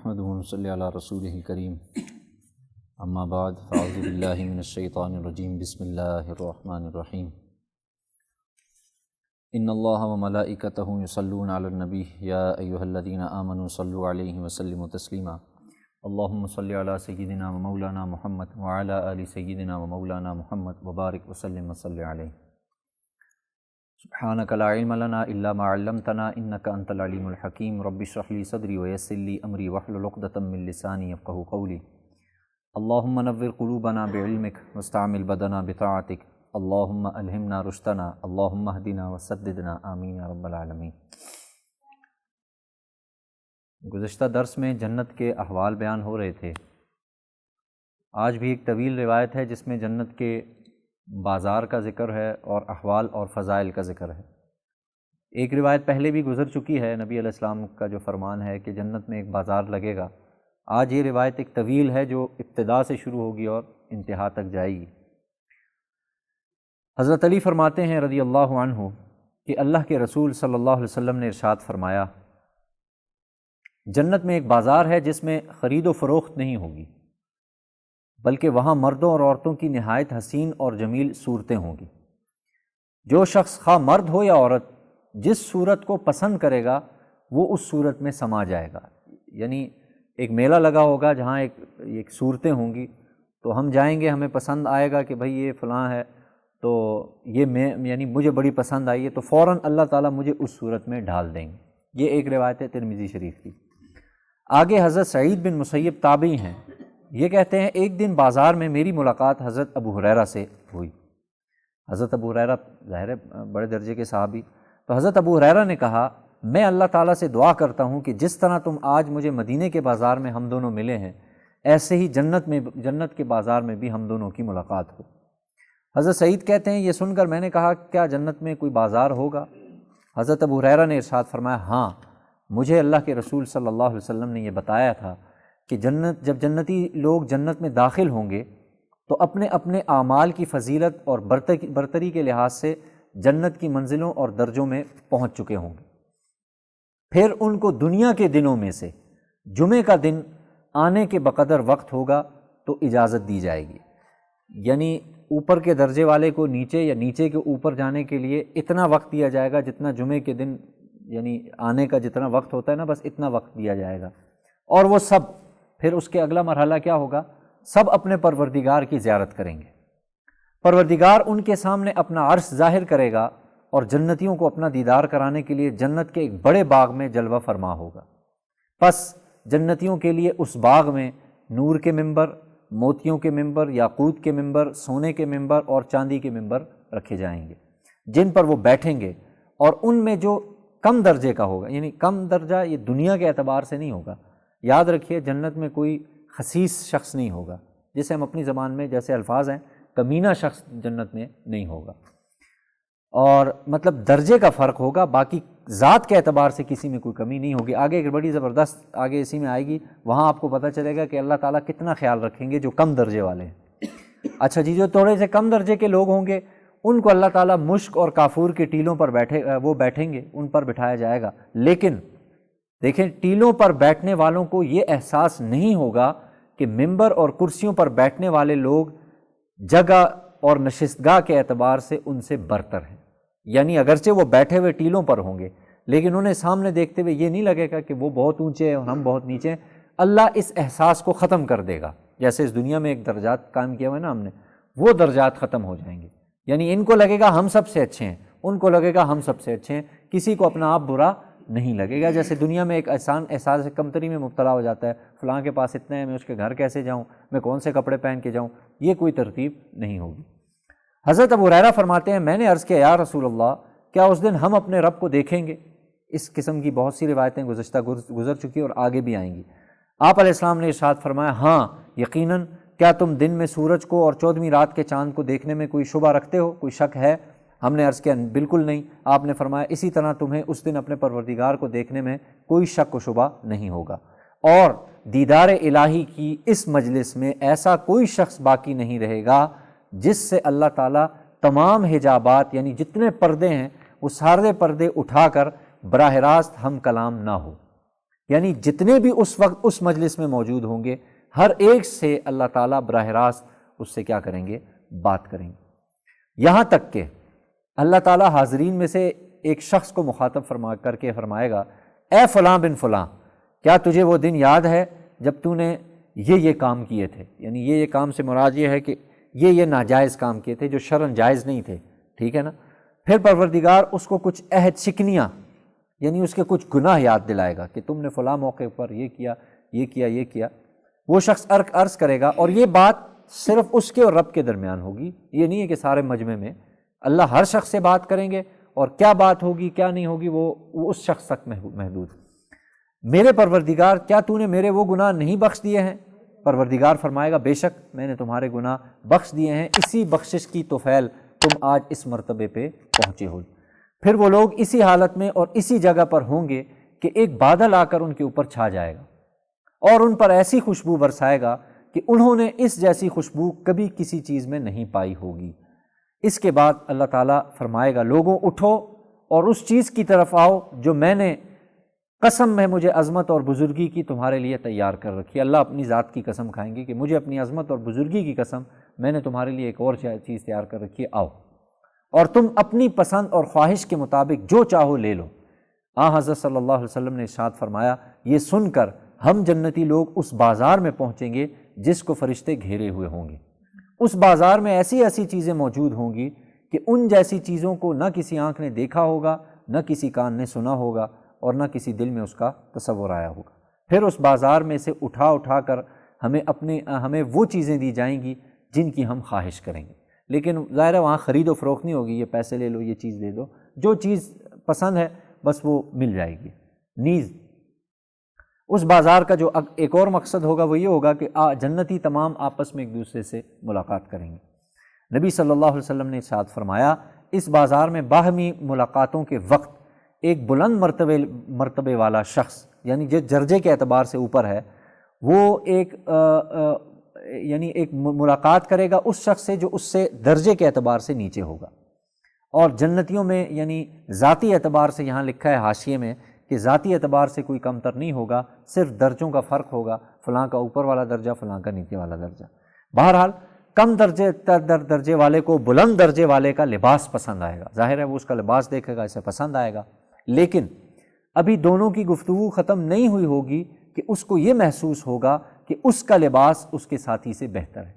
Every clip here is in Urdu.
نحمدہ ونصلی علی رسولہ الکریم اما بعد فاعوذ باللہ من الشیطان الرجیم بسم اللہ الرحمن الرحیم ان اللہ وملائکتہ یصلون علی النبی یا ایہا الذین آمنوا صلوا علیہ وسلموا تسلیما اللہم صلی علی سیدنا و مولانا محمد وعلی آل سیدنا و مولانا محمد وبارک وسلم وصلی علیہ سبحانک لا علم لنا الا ما علمتنا انک انت العلیم الحکیم رب اشرح لی صدری ویسر لی امری واحلل عقدۃ من لسانی یفقہوا قولی اللہم نور قلوبنا بعلمک واستعمل بدنا بطاعتک اللہم الہمنا رشدنا اللہم اہدنا وسددنا آمین یا رب العالمین۔ گزشتہ درس میں جنت کے احوال بیان ہو رہے تھے۔ آج بھی ایک طویل روایت ہے جس میں جنت کے بازار کا ذکر ہے اور احوال اور فضائل کا ذکر ہے۔ ایک روایت پہلے بھی گزر چکی ہے، نبی علیہ السلام کا جو فرمان ہے کہ جنت میں ایک بازار لگے گا۔ آج یہ روایت ایک طویل ہے جو ابتدا سے شروع ہوگی اور انتہا تک جائے گی۔ حضرت علی فرماتے ہیں رضی اللہ عنہ کہ اللہ کے رسول صلی اللہ علیہ وسلم نے ارشاد فرمایا، جنت میں ایک بازار ہے جس میں خرید و فروخت نہیں ہوگی، بلکہ وہاں مردوں اور عورتوں کی نہایت حسین اور جمیل صورتیں ہوں گی۔ جو شخص خواہ مرد ہو یا عورت جس صورت کو پسند کرے گا وہ اس صورت میں سما جائے گا۔ یعنی ایک میلہ لگا ہوگا جہاں ایک صورتیں ہوں گی، تو ہم جائیں گے، ہمیں پسند آئے گا کہ بھئی یہ فلاں ہے تو یہ یعنی مجھے بڑی پسند آئی ہے، تو فوراً اللہ تعالیٰ مجھے اس صورت میں ڈال دیں گے۔ یہ ایک روایت ہے ترمذی شریف کی۔ آگے حضرت سعید بن مسیب تابعی ہیں، یہ کہتے ہیں ایک دن بازار میں میری ملاقات حضرت ابو ہریرہ سے ہوئی۔ حضرت ابو ہریرہ ظاہر ہے بڑے درجے کے صحابی، تو حضرت ابو ہریرہ نے کہا، میں اللہ تعالیٰ سے دعا کرتا ہوں کہ جس طرح تم آج مجھے مدینے کے بازار میں ہم دونوں ملے ہیں، ایسے ہی جنت کے بازار میں بھی ہم دونوں کی ملاقات ہو۔ حضرت سعید کہتے ہیں یہ سن کر میں نے کہا کیا جنت میں کوئی بازار ہوگا؟ حضرت ابو ہریرہ نے ارشاد فرمایا، ہاں، مجھے اللہ کے رسول صلی اللہ علیہ وسلم نے یہ بتایا تھا کہ جب جنتی لوگ جنت میں داخل ہوں گے تو اپنے اپنے اعمال کی فضیلت اور برتری کے لحاظ سے جنت کی منزلوں اور درجوں میں پہنچ چکے ہوں گے۔ پھر ان کو دنیا کے دنوں میں سے جمعے کا دن آنے کے بقدر وقت ہوگا تو اجازت دی جائے گی، یعنی اوپر کے درجے والے کو نیچے یا نیچے کے اوپر جانے کے لیے اتنا وقت دیا جائے گا جتنا جمعے کے دن یعنی آنے کا جتنا وقت ہوتا ہے نا، بس اتنا وقت دیا جائے گا۔ اور وہ سب پھر اس کے اگلا مرحلہ کیا ہوگا؟ سب اپنے پروردگار کی زیارت کریں گے۔ پروردگار ان کے سامنے اپنا عرش ظاہر کرے گا اور جنتیوں کو اپنا دیدار کرانے کے لیے جنت کے ایک بڑے باغ میں جلوہ فرما ہوگا۔ پس جنتیوں کے لیے اس باغ میں نور کے ممبر، موتیوں کے ممبر، یاقوت کے ممبر، سونے کے ممبر اور چاندی کے ممبر رکھے جائیں گے جن پر وہ بیٹھیں گے، اور ان میں جو کم درجے کا ہوگا، یعنی کم درجہ یہ دنیا کے اعتبار سے نہیں ہوگا، یاد رکھیے جنت میں کوئی خسیس شخص نہیں ہوگا، جسے ہم اپنی زبان میں جیسے الفاظ ہیں کمینہ شخص جنت میں نہیں ہوگا، اور مطلب درجے کا فرق ہوگا، باقی ذات کے اعتبار سے کسی میں کوئی کمی نہیں ہوگی۔ آگے ایک بڑی زبردست آگے اسی میں آئے گی، وہاں آپ کو پتہ چلے گا کہ اللہ تعالیٰ کتنا خیال رکھیں گے جو کم درجے والے ہیں۔ اچھا جی، جو تھوڑے سے کم درجے کے لوگ ہوں گے ان کو اللہ تعالیٰ مشک اور کافور کے ٹیلوں پر بیٹھیں گے، ان پر بٹھایا جائے گا، لیکن دیکھیں ٹیلوں پر بیٹھنے والوں کو یہ احساس نہیں ہوگا کہ ممبر اور کرسیوں پر بیٹھنے والے لوگ جگہ اور نشستگاہ کے اعتبار سے ان سے برتر ہیں، یعنی اگرچہ وہ بیٹھے ہوئے ٹیلوں پر ہوں گے لیکن انہیں سامنے دیکھتے ہوئے یہ نہیں لگے گا کہ وہ بہت اونچے ہیں اور ہم بہت نیچے ہیں۔ اللہ اس احساس کو ختم کر دے گا، جیسے اس دنیا میں ایک درجات قائم کیا ہوا ہے نا ہم نے، وہ درجات ختم ہو جائیں گے، یعنی ان کو لگے گا ہم سب سے اچھے ہیں، ان کو لگے گا ہم سب سے اچھے ہیں، کسی کو اپنا آپ برا نہیں لگے گا۔ جیسے دنیا میں ایک احساس کمتری میں مبتلا ہو جاتا ہے، فلاں کے پاس اتنا ہے، میں اس کے گھر کیسے جاؤں، میں کون سے کپڑے پہن کے جاؤں، یہ کوئی ترتیب نہیں ہوگی۔ حضرت ابو ہریرہ فرماتے ہیں میں نے عرض کیا، یا رسول اللہ، کیا اس دن ہم اپنے رب کو دیکھیں گے؟ اس قسم کی بہت سی روایتیں گزر چکی اور آگے بھی آئیں گی۔ آپ علیہ السلام نے ارشاد فرمایا، ہاں یقیناً، کیا تم دن میں سورج کو اور 14ویں رات کے چاند کو دیکھنے میں کوئی شبہ رکھتے ہو، کوئی شک ہے؟ ہم نے عرض کیا بالکل نہیں۔ آپ نے فرمایا اسی طرح تمہیں اس دن اپنے پروردگار کو دیکھنے میں کوئی شک و شبہ نہیں ہوگا، اور دیدار الہی کی اس مجلس میں ایسا کوئی شخص باقی نہیں رہے گا جس سے اللہ تعالیٰ تمام حجابات یعنی جتنے پردے ہیں وہ سارے پردے اٹھا کر براہ راست ہم کلام نہ ہو، یعنی جتنے بھی اس وقت اس مجلس میں موجود ہوں گے ہر ایک سے اللہ تعالیٰ براہ راست اس سے کیا کریں گے؟ بات کریں گے۔ یہاں تک کہ اللہ تعالیٰ حاضرین میں سے ایک شخص کو مخاطب کر کے فرمائے گا، اے فلاں بن فلاں، کیا تجھے وہ دن یاد ہے جب تو نے یہ کام کیے تھے؟ یعنی یہ کام سے مراد یہ ہے کہ یہ ناجائز کام کیے تھے جو شرعاً جائز نہیں تھے، ٹھیک ہے نا؟ پھر پروردگار اس کو کچھ عہد شکنیاں یعنی اس کے کچھ گناہ یاد دلائے گا کہ تم نے فلاں موقع پر یہ کیا یہ کیا یہ کیا۔ وہ شخص عرض کرے گا، اور یہ بات صرف اس کے اور رب کے درمیان ہوگی، یہ نہیں ہے کہ سارے مجمع میں اللہ ہر شخص سے بات کریں گے، اور کیا بات ہوگی کیا نہیں ہوگی وہ اس شخص تک محدود۔ میرے پروردگار، کیا تو نے میرے وہ گناہ نہیں بخش دیے ہیں؟ پروردگار فرمائے گا، بے شک میں نے تمہارے گناہ بخش دیے ہیں، اسی بخشش کی توفیل تم آج اس مرتبے پہ پہنچے ہو۔ پھر وہ لوگ اسی حالت میں اور اسی جگہ پر ہوں گے کہ ایک بادل آ کر ان کے اوپر چھا جائے گا اور ان پر ایسی خوشبو برسائے گا کہ انہوں نے اس جیسی خوشبو کبھی کسی چیز میں نہیں پائی ہوگی۔ اس کے بعد اللہ تعالیٰ فرمائے گا، لوگوں اٹھو اور اس چیز کی طرف آؤ جو میں نے قسم ہے مجھے عظمت اور بزرگی کی تمہارے لیے تیار کر رکھی۔ اللہ اپنی ذات کی قسم کھائیں گے کہ مجھے اپنی عظمت اور بزرگی کی قسم، میں نے تمہارے لیے ایک اور چیز تیار کر رکھی ہے، آؤ اور تم اپنی پسند اور خواہش کے مطابق جو چاہو لے لو۔ حضرت صلی اللہ علیہ وسلم نے ارشاد فرمایا، یہ سن کر ہم جنتی لوگ اس بازار میں پہنچیں گے جس کو فرشتے گھیرے ہوئے ہوں گے۔ اس بازار میں ایسی ایسی چیزیں موجود ہوں گی کہ ان جیسی چیزوں کو نہ کسی آنکھ نے دیکھا ہوگا، نہ کسی کان نے سنا ہوگا، اور نہ کسی دل میں اس کا تصور آیا ہوگا۔ پھر اس بازار میں سے اٹھا کر ہمیں وہ چیزیں دی جائیں گی جن کی ہم خواہش کریں گے، لیکن ظاہر ہے وہاں خرید و فروخت نہیں ہوگی، یہ پیسے لے لو یہ چیز دے دو، جو چیز پسند ہے بس وہ مل جائے گی۔ نیز اس بازار کا جو ایک اور مقصد ہوگا وہ یہ ہوگا کہ جنتی تمام آپس میں ایک دوسرے سے ملاقات کریں گے۔ نبی صلی اللہ علیہ وسلم نے ارشاد فرمایا، اس بازار میں باہمی ملاقاتوں کے وقت ایک بلند مرتبے والا شخص، یعنی جو درجے کے اعتبار سے اوپر ہے، وہ ایک ملاقات کرے گا اس شخص سے جو اس سے درجے کے اعتبار سے نیچے ہوگا۔ اور جنتیوں میں یعنی ذاتی اعتبار سے یہاں لکھا ہے حاشیے میں کہ ذاتی اعتبار سے کوئی کمتر نہیں ہوگا، صرف درجوں کا فرق ہوگا، فلاں کا اوپر والا درجہ فلاں کا نیچے والا درجہ۔ بہرحال کم درجے والے کو بلند درجے والے کا لباس پسند آئے گا، ظاہر ہے وہ اس کا لباس دیکھے گا، اسے پسند آئے گا، لیکن ابھی دونوں کی گفتگو ختم نہیں ہوئی ہوگی کہ اس کو یہ محسوس ہوگا کہ اس کا لباس اس کے ساتھی سے بہتر ہے۔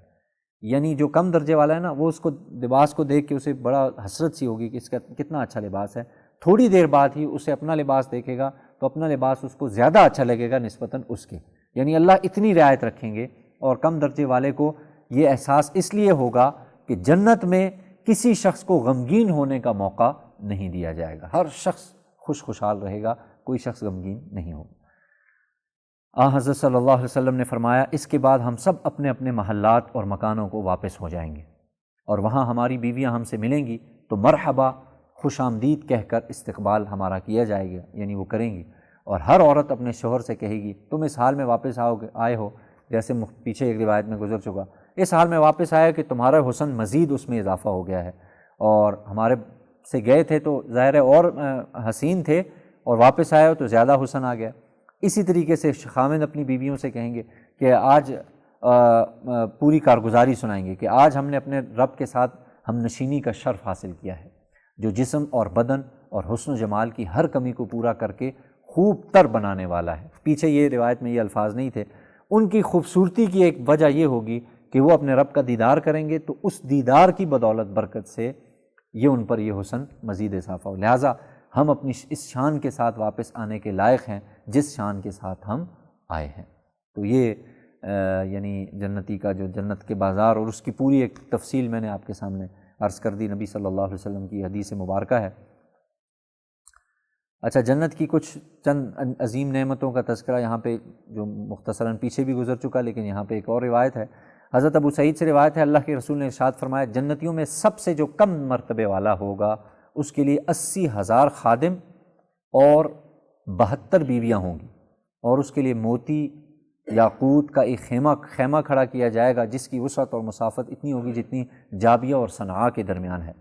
یعنی جو کم درجے والا ہے نا، وہ اس کو لباس کو دیکھ کے اسے بڑا حسرت سی ہوگی کہ اس کا کتنا اچھا لباس ہے، تھوڑی دیر بعد ہی اسے اپنا لباس دیکھے گا تو اپنا لباس اس کو زیادہ اچھا لگے گا نسبتاً اس کے۔ یعنی اللہ اتنی رعایت رکھیں گے، اور کم درجے والے کو یہ احساس اس لیے ہوگا کہ جنت میں کسی شخص کو غمگین ہونے کا موقع نہیں دیا جائے گا، ہر شخص خوشحال رہے گا، کوئی شخص غمگین نہیں ہوگا۔ حضرت صلی اللہ علیہ وسلم نے فرمایا، اس کے بعد ہم سب اپنے اپنے محلات اور مکانوں کو واپس ہو جائیں گے، اور وہاں ہماری بیویاں ہم سے ملیں گی تو مرحبا، خوش آمدید کہہ کر استقبال ہمارا کیا جائے گا، یعنی وہ کریں گی، اور ہر عورت اپنے شوہر سے کہے گی، تم اس حال میں واپس آئے ہو، جیسے پیچھے ایک روایت میں گزر چکا، اس حال میں واپس آئے کہ تمہارا حسن مزید اس میں اضافہ ہو گیا ہے، اور ہمارے سے گئے تھے تو ظاہر ہے اور حسین تھے، اور واپس آئے ہو تو زیادہ حسن آ گیا۔ اسی طریقے سے خاوند اپنی بیویوں سے کہیں گے کہ آج پوری کارگزاری سنائیں گے کہ آج ہم نے اپنے رب کے ساتھ ہم نشینی کا شرف حاصل کیا ہے، جو جسم اور بدن اور حسن و جمال کی ہر کمی کو پورا کر کے خوب تر بنانے والا ہے۔ پیچھے یہ روایت میں یہ الفاظ نہیں تھے۔ ان کی خوبصورتی کی ایک وجہ یہ ہوگی کہ وہ اپنے رب کا دیدار کریں گے، تو اس دیدار کی بدولت برکت سے یہ ان پر یہ حسن مزید اضافہ ہو۔ لہٰذا ہم اپنی اس شان کے ساتھ واپس آنے کے لائق ہیں جس شان کے ساتھ ہم آئے ہیں۔ تو یہ یعنی جنتی کا جو جنت کے بازار اور اس کی پوری ایک تفصیل میں نے آپ کے سامنے عرض کر دی، نبی صلی اللہ علیہ وسلم کی حدیث مبارکہ ہے۔ اچھا، جنت کی کچھ چند عظیم نعمتوں کا تذکرہ یہاں پہ جو مختصراً پیچھے بھی گزر چکا، لیکن یہاں پہ ایک اور روایت ہے۔ حضرت ابو سعید سے روایت ہے، اللہ کے رسول نے ارشاد فرمایا، جنتیوں میں سب سے جو کم مرتبے والا ہوگا اس کے لیے 80,000 خادم اور 72 بیویاں ہوں گی، اور اس کے لیے موتی یاقوت کا ایک خیمہ کھڑا کیا جائے گا جس کی وسعت اور مسافت اتنی ہوگی جتنی جابیہ اور صنعاء کے درمیان ہے۔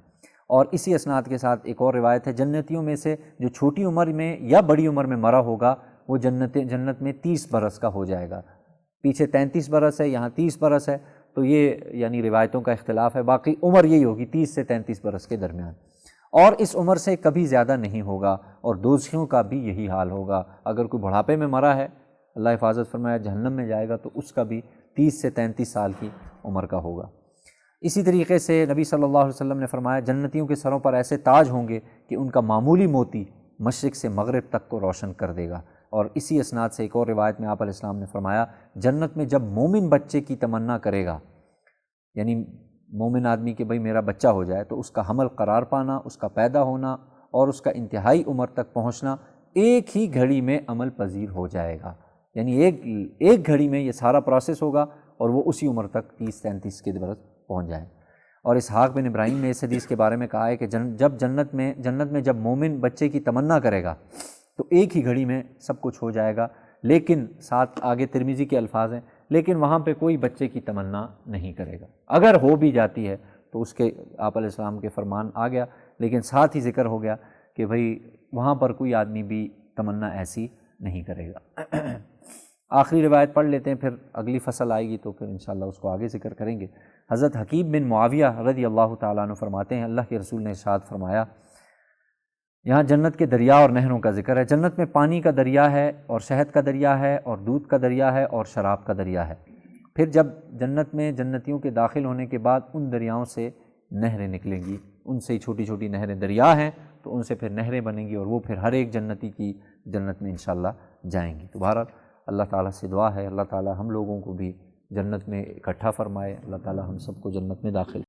اور اسی اسناد کے ساتھ ایک اور روایت ہے، جنتیوں میں سے جو چھوٹی عمر میں یا بڑی عمر میں مرا ہوگا وہ جنت میں 30 برس کا ہو جائے گا۔ پیچھے 33 برس ہے، یہاں 30 برس ہے، تو یہ یعنی روایتوں کا اختلاف ہے، باقی عمر یہی ہوگی 30 سے 33 برس کے درمیان، اور اس عمر سے کبھی زیادہ نہیں ہوگا۔ اور دوزخیوں کا بھی یہی حال ہوگا، اگر کوئی بڑھاپے میں مرا ہے، اللہ حفاظت فرمایا، جہنم میں جائے گا تو اس کا بھی 30 سے 33 سال کی عمر کا ہوگا۔ اسی طریقے سے نبی صلی اللہ علیہ وسلم نے فرمایا جنتیوں کے سروں پر ایسے تاج ہوں گے کہ ان کا معمولی موتی مشرق سے مغرب تک کو روشن کر دے گا۔ اور اسی اسناد سے ایک اور روایت میں آپ علیہ السلام نے فرمایا جنت میں جب مومن بچے کی تمنا کرے گا، یعنی مومن آدمی کہ بھئی میرا بچہ ہو جائے، تو اس کا حمل قرار پانا، اس کا پیدا ہونا اور اس کا انتہائی عمر تک پہنچنا ایک ہی گھڑی میں عمل پذیر ہو جائے گا، یعنی ایک گھڑی میں یہ سارا پروسیس ہوگا اور وہ اسی عمر تک 30-33 کے برس پہنچ جائیں۔ اور اسحاق بن ابراہیم نے اس حدیث کے بارے میں کہا ہے کہ جب جنت میں جب مومن بچے کی تمنا کرے گا تو ایک ہی گھڑی میں سب کچھ ہو جائے گا، لیکن ساتھ آگے ترمذی کے الفاظ ہیں، لیکن وہاں پہ کوئی بچے کی تمنا نہیں کرے گا، اگر ہو بھی جاتی ہے تو اس کے آپ علیہ السلام کے فرمان آ گیا، لیکن ساتھ ہی ذکر ہو گیا کہ بھئی وہاں پر کوئی آدمی بھی تمنا ایسی نہیں کرے گا۔ آخری روایت پڑھ لیتے ہیں، پھر اگلی فصل آئے گی تو پھر انشاءاللہ اس کو آگے ذکر کریں گے۔ حضرت حکیم بن معاویہ رضی اللہ تعالیٰ عنہ فرماتے ہیں اللہ کے رسول نے ارشاد فرمایا، یہاں جنت کے دریا اور نہروں کا ذکر ہے۔ جنت میں پانی کا دریا ہے اور شہد کا دریا ہے اور دودھ کا دریا ہے اور شراب کا دریا ہے۔ پھر جب جنت میں جنتیوں کے داخل ہونے کے بعد ان دریاؤں سے نہریں نکلیں گی، ان سے چھوٹی چھوٹی نہریں، دریا ہیں تو ان سے پھر نہریں بنیں گی اور وہ پھر ہر ایک جنتی کی جنت میں انشاءاللہ جائیں گی۔ تو بہرحال اللہ تعالیٰ سے دعا ہے اللہ تعالیٰ ہم لوگوں کو بھی جنت میں اکٹھا فرمائے، اللہ تعالیٰ ہم سب کو جنت میں داخل